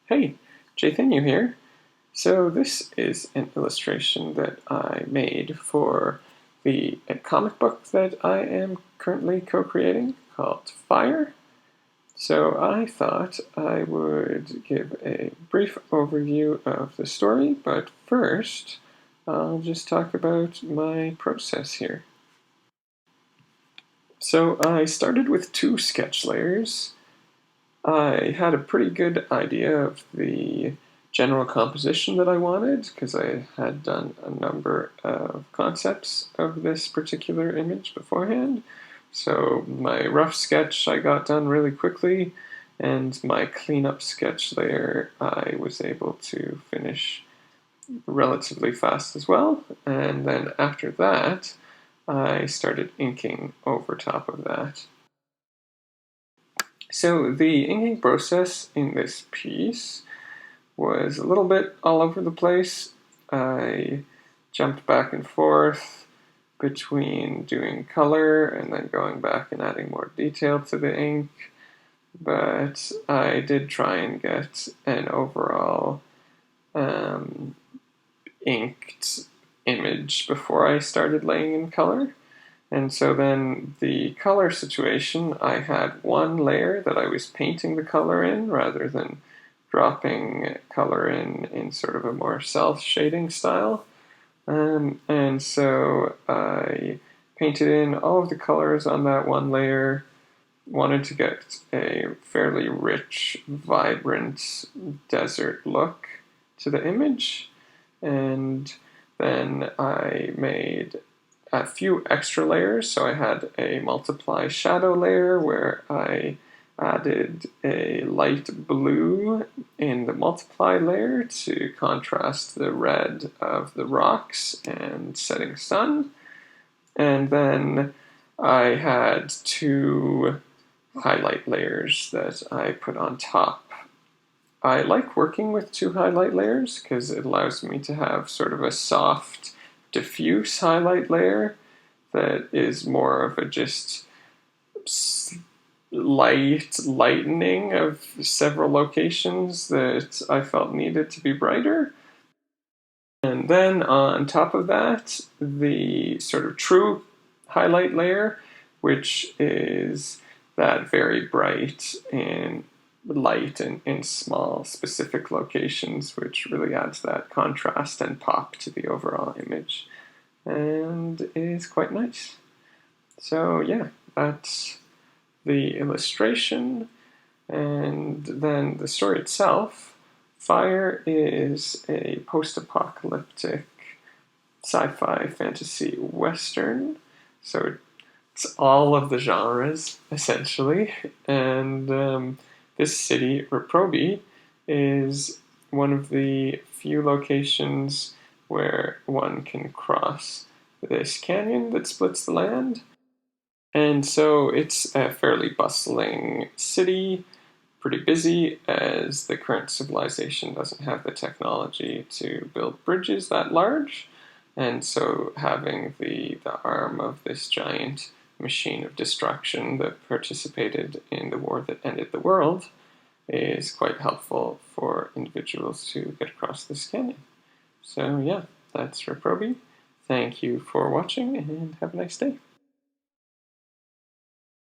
Hey, Jathan, here. So this is an illustration that I made for the comic book that I am currently co-creating called Fyre. So I thought I would give a brief overview of the story, but first I'll just talk about my process here. So I started with 2 sketch layers. I had a pretty good idea of the general composition that I wanted because I had done a number of concepts of this particular image beforehand. So my rough sketch I got done really quickly, and my cleanup sketch layer I was able to finish relatively fast as well. And then after that, I started inking over top of that. So the inking process in this piece was a little bit all over the place. I jumped back and forth between doing color and then going back and adding more detail to the ink, but I did try and get an overall inked image before I started laying in color. And so then the color situation, I had one layer that I was painting the color in rather than dropping color in sort of a more self-shading style. And so I painted in all of the colors on that one layer, wanted to get a fairly rich, vibrant desert look to the image. And then I made a few extra layers. So I had a multiply shadow layer where I added a light blue in the multiply layer to contrast the red of the rocks and setting sun. And then I had 2 highlight layers that I put on top. I like working with 2 highlight layers because it allows me to have sort of a soft, diffuse highlight layer that is more of a just lightening of several locations that I felt needed to be brighter. And then on top of that, the sort of true highlight layer, which is that very bright and light in small specific locations, which really adds that contrast and pop to the overall image and is quite nice. So yeah, that's the illustration. And then the story itself. Fyre is a post-apocalyptic sci-fi fantasy western, so it's all of the genres essentially. And this city, Reprobii, is one of the few locations where one can cross this canyon that splits the land. And so it's a fairly bustling city, pretty busy, as the current civilization doesn't have the technology to build bridges that large. And so having the arm of this giant machine of destruction that participated in the war that ended the world is quite helpful for individuals to get across this canyon. So yeah, that's Reprobii. Thank you for watching and have a nice day.